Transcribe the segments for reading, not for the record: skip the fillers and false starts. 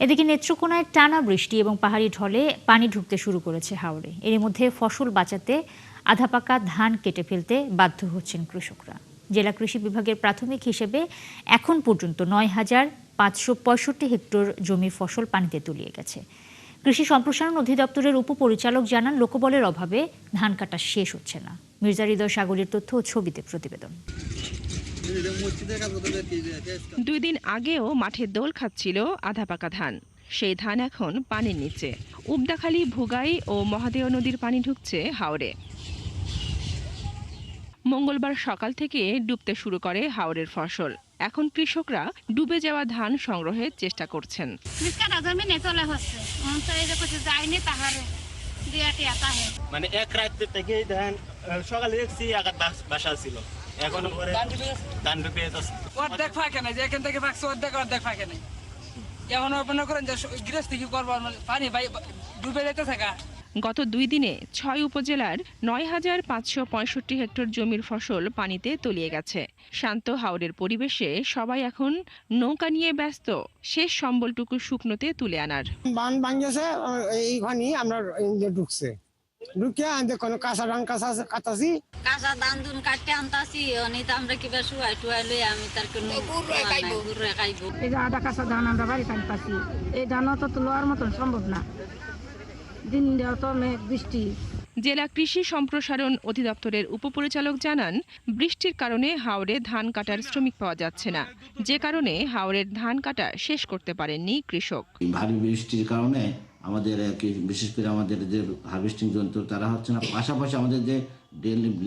এদিকে নেত্রকোনায় টানা বৃষ্টি এবং পাহাড়ি ঢলে পানি ঢুকতে শুরু করেছে হাওরে। এর মধ্যে ফসল বাঁচাতে আধা পাকা ধান কেটে ফেলতে বাধ্য হচ্ছেন কৃষকরা। জেলা কৃষি বিভাগের প্রাথমিক হিসেবে এখন পর্যন্ত ৯,৫৬৫ হেক্টর জমির ফসল পানিতে তলিয়ে গেছে। কৃষি সম্প্রসারণ অধিদপ্তরের উপপরিচালক জানান, লোকবলের অভাবে ধান কাটা শেষ হচ্ছে না। মির্জা হৃদয় সাগরের তথ্য ও ছবিতে প্রতিবেদন। 2 দিন আগেও মাঠে দোল খাচ্ছিল আধা পাকা ধান। সেই ধান এখন পানির নিচে। উবদাখালী, ভুগাই ও মহাদেও নদীর পানি ঢুকছে হাওরে। মঙ্গলবার সকাল থেকে ডুবতে শুরু করে হাওরের ফসল। এখন কৃষকরা ডুবে যাওয়া ধান সংগ্রহের চেষ্টা করছেন। মানে এক রাত থেকে ধান সকালে দেখছি আকার বাসা ছিল, এখন ধান ডুবে যাচ্ছে। অর্ধেক ফাঁকে নাই, যে এখান থেকে ফাঁকছে অর্ধেক ফাঁকে নাই। এখন মনে করেন যে গৃহস্থী কি করবো, পানি ডুবে যেতে থাকা। গত 2 দিনে 6 উপজেলার ৯,৫৬৫ হেক্টর জমির ফসল পানিতে তলিয়ে গেছে। শান্ত হাওরের পরিবেশে সবাই এখন নৌকা নিয়ে ব্যস্ত শেষ সম্বলটুকু শুকনোতে তুলে আনার। বান ভাঙছে, এইখানে আমরা ঢুকছে ঢুকে আনতে কোনো কাঁচা ধান কাটাছি, কাঁচা ধান দুন কাটতে আনতাছি। অনিত আমরা কিবা শুয়াই টুয়াই লই আমি তার কোনো গুড় খাইবো। এই যে আধা কাঁচা ধান আমরা বাড়ি কাটতাছি, এই ধানও তো তোলার মতন সম্ভব না। দিন দেওয়া তো মেঘ বৃষ্টি। জেলা কৃষি সম্প্রসারণ অধিদপ্তরের উপপরিচালক জানান, বৃষ্টির কারণে হাওরে ধান কাটার শ্রমিক পাওয়া যাচ্ছে না, যে কারণে হাওরের ধান কাটা শেষ করতে পারেননি কৃষক। ভারী বৃষ্টির কারণে আমাদের বিশেষ করে আমাদের যে হারভেস্টিং যন্ত্র তারা হচ্ছে না, পাশাপাশি আমাদের যে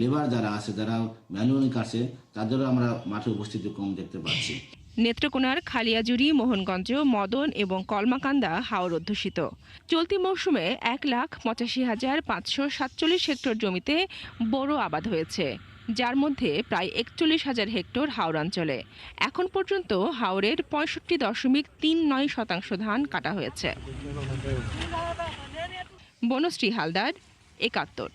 লেবার যারা আছে, যারা ম্যানুয়ালি কাটছে, তাদেরও আমরা মাঠে উপস্থিতি কম দেখতে পাচ্ছি। নেত্রকোনার খালিয়াজুড়ি, মোহনগঞ্জ, মদন এবং কলমাকান্দা হাওর অধ্যুষিত। চলতি মৌসুমে ১,৮৫,৫৪৭ হেক্টর জমিতে বোরো আবাদ হয়েছে, যার মধ্যে প্রায় ৪১,০০০ হেক্টর হাওরাঞ্চলে। এখন পর্যন্ত হাওরের ৬৫.৩৯% ধান কাটা হয়েছে। বনশ্রী হালদার, ৭১।